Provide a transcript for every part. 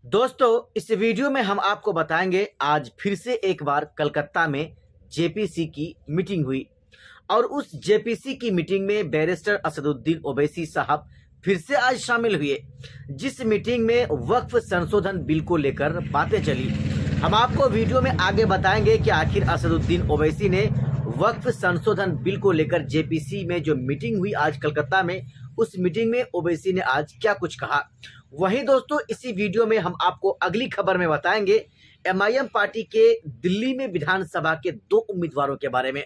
दोस्तों, इस वीडियो में हम आपको बताएंगे आज फिर से एक बार कलकत्ता में जेपीसी की मीटिंग हुई और उस जेपीसी की मीटिंग में बैरिस्टर असदुद्दीन ओवैसी साहब फिर से आज शामिल हुए। जिस मीटिंग में वक्फ संशोधन बिल को लेकर बातें चली, हम आपको वीडियो में आगे बताएंगे कि आखिर असदुद्दीन ओवैसी ने वक्फ संशोधन बिल को लेकर जेपीसी में जो मीटिंग हुई आज कलकत्ता में, उस मीटिंग में ओवैसी ने आज क्या कुछ कहा। वहीं दोस्तों, इसी वीडियो में हम आपको अगली खबर में बताएंगे एमआईएम पार्टी के दिल्ली में विधानसभा के 2 उम्मीदवारों के बारे में।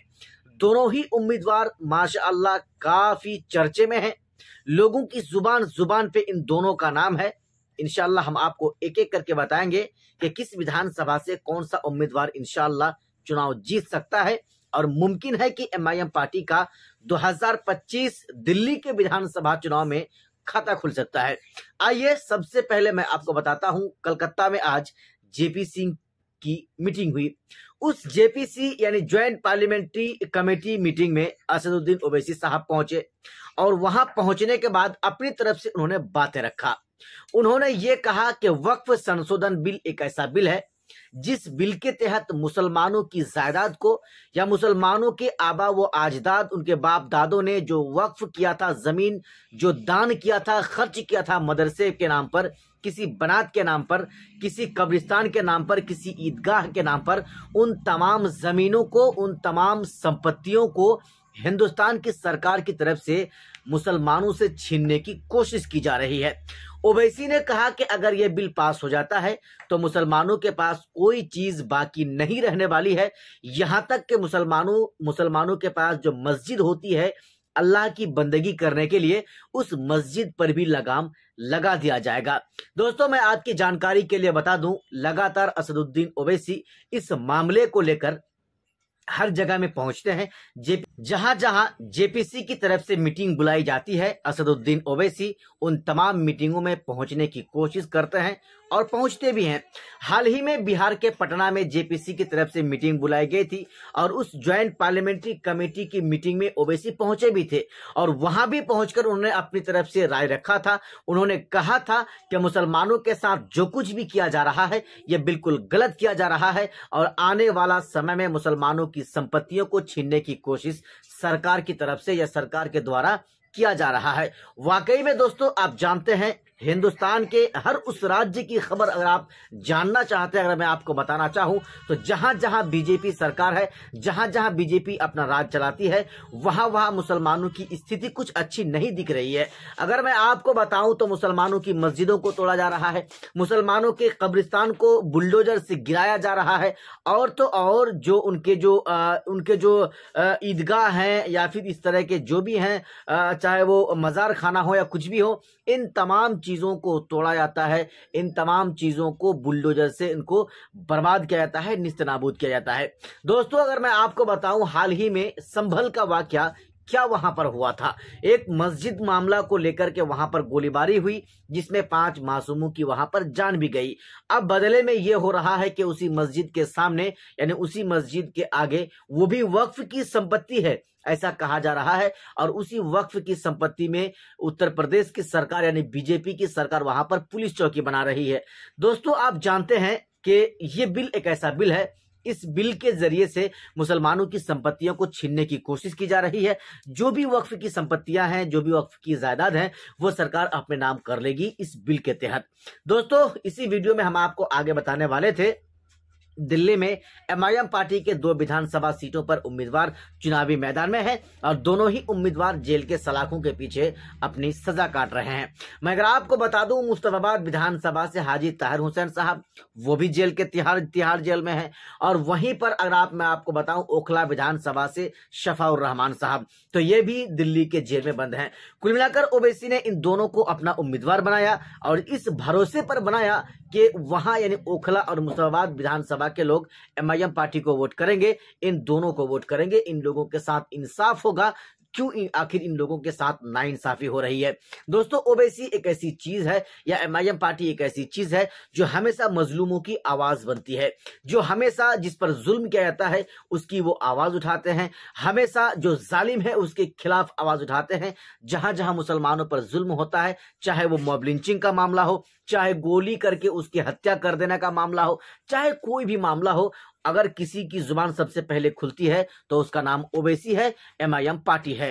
दोनों ही उम्मीदवार माशाअल्लाह काफी चर्चे में हैं। लोगों की जुबान पे इन दोनों का नाम है। इंशाअल्लाह हम आपको एक एक करके बताएंगे कि किस विधानसभा से कौन सा उम्मीदवार इंशाअल्लाह चुनाव जीत सकता है और मुमकिन है कि एमआईएम पार्टी का 2025 दिल्ली के विधानसभा चुनाव में खाता खुल सकता है। आइए सबसे पहले मैं आपको बताता हूं, कलकत्ता में आज जेपीसी की मीटिंग हुई। उस जेपीसी यानी ज्वाइंट पार्लियामेंट्री कमेटी मीटिंग में असदुद्दीन ओवैसी साहब पहुंचे और वहां पहुंचने के बाद अपनी तरफ से उन्होंने बातें रखा। उन्होंने ये कहा कि वक्फ संशोधन बिल एक ऐसा बिल है जिस बिल के तहत मुसलमानों की जायदाद को या मुसलमानों के आबा व अजदाद, उनके बाप दादों ने जो वक्फ किया था, जमीन जो दान किया था, खर्च किया था मदरसे के नाम पर, किसी बनात के नाम पर, किसी कब्रिस्तान के नाम पर, किसी ईदगाह के नाम पर, उन तमाम जमीनों को, उन तमाम संपत्तियों को हिंदुस्तान की सरकार की तरफ से मुसलमानों से छीनने की कोशिश की जा रही है। ओवैसी ने कहा कि अगर यह बिल पास हो जाता है तो मुसलमानों के पास कोई चीज बाकी नहीं रहने वाली है। यहां तक कि मुसलमानों के पास जो मस्जिद होती है अल्लाह की बंदगी करने के लिए, उस मस्जिद पर भी लगाम लगा दिया जाएगा। दोस्तों, मैं आपकी जानकारी के लिए बता दूं, लगातार असदुद्दीन ओवैसी इस मामले को लेकर हर जगह में पहुंचते हैं। जहां जहां जेपीसी की तरफ से मीटिंग बुलाई जाती है, असदुद्दीन ओवैसी उन तमाम मीटिंगों में पहुंचने की कोशिश करते हैं और पहुंचते भी हैं। हाल ही में बिहार के पटना में जेपीसी की तरफ से मीटिंग बुलाई गई थी और उस ज्वाइंट पार्लियामेंट्री कमेटी की मीटिंग में ओवैसी पहुंचे भी थे और वहां भी पहुंचकर उन्होंने अपनी तरफ से राय रखा था। उन्होंने कहा था कि मुसलमानों के साथ जो कुछ भी किया जा रहा है यह बिल्कुल गलत किया जा रहा है और आने वाला समय में मुसलमानों की संपत्तियों को छीनने की कोशिश सरकार की तरफ से या सरकार के द्वारा किया जा रहा है। वाकई में दोस्तों, आप जानते हैं, हिंदुस्तान के हर उस राज्य की खबर अगर आप जानना चाहते हैं, अगर मैं आपको बताना चाहूं तो जहां जहां बीजेपी सरकार है, जहां जहां बीजेपी अपना राज चलाती है, वहां वहां मुसलमानों की स्थिति कुछ अच्छी नहीं दिख रही है। अगर मैं आपको बताऊं तो मुसलमानों की मस्जिदों को तोड़ा जा रहा है, मुसलमानों के कब्रिस्तान को बुलडोजर से गिराया जा रहा है और तो और जो उनके जो ईदगाह हैं या फिर इस तरह के जो भी हैं, चाहे वो मजार खाना हो या कुछ भी हो, इन तमाम चीजों को तोड़ा जाता है, इन तमाम चीजों को बुलडोजर से इनको बर्बाद किया जाता है, निस्तनाबूद किया जाता है। दोस्तों, अगर मैं आपको बताऊं, हाल ही में संभल का वाकया क्या वहां पर हुआ था। एक मस्जिद मामला को लेकर के वहां पर गोलीबारी हुई जिसमें 5 मासूमों की वहां पर जान भी गई। अब बदले में यह हो रहा है कि उसी मस्जिद के सामने यानी उसी मस्जिद के आगे वो भी वक्फ की संपत्ति है ऐसा कहा जा रहा है और उसी वक्फ की संपत्ति में उत्तर प्रदेश की सरकार यानी बीजेपी की सरकार वहां पर पुलिस चौकी बना रही है। दोस्तों, आप जानते हैं कि ये बिल एक ऐसा बिल है, इस बिल के जरिए से मुसलमानों की संपत्तियों को छीनने की कोशिश की जा रही है। जो भी वक्फ की संपत्तियां हैं, जो भी वक्फ की जायदाद है, वो सरकार अपने नाम कर लेगी इस बिल के तहत। दोस्तों, इसी वीडियो में हम आपको आगे बताने वाले थे, दिल्ली में एमआईएम पार्टी के 2 विधानसभा सीटों पर उम्मीदवार चुनावी मैदान में हैं और दोनों ही उम्मीदवार जेल के सलाखों के पीछे अपनी सजा काट रहे हैं। मैं अगर आपको बता दूं, मुस्तफाबाद विधानसभा से हाजी ताहिर हुसैन साहब वो भी जेल के तिहाड़ जेल में हैं और वहीं पर अगर मैं आपको बताऊं, ओखला विधानसभा से शफाउर रहमान साहब तो ये भी दिल्ली के जेल में बंद हैं। कुल मिलाकर ओवैसी ने इन दोनों को अपना उम्मीदवार बनाया और इस भरोसे पर बनाया कि वहां यानी ओखला और मुस्तफाबाद विधानसभा के लोग एमआईएम पार्टी को वोट करेंगे, इन दोनों को वोट करेंगे, इन लोगों के साथ इंसाफ होगा क्यों आखिर इन लोगों के साथ नाइंसाफी हो रही है। दोस्तों, ओवैसी एक ऐसी चीज है या एमआईएम पार्टी एक ऐसी चीज है जो हमेशा मजलूमों की आवाज बनती है, जो हमेशा जिस पर जुल्म किया जाता है उसकी वो आवाज उठाते हैं, हमेशा जो जालिम है उसके खिलाफ आवाज उठाते हैं। जहां जहां मुसलमानों पर जुल्म होता है, चाहे वो मॉब लिंचिंग का मामला हो, चाहे गोली करके उसकी हत्या कर देने का मामला हो, चाहे कोई भी मामला हो, अगर किसी की जुबान सबसे पहले खुलती है तो उसका नाम ओवैसी है, एमआईएम पार्टी है।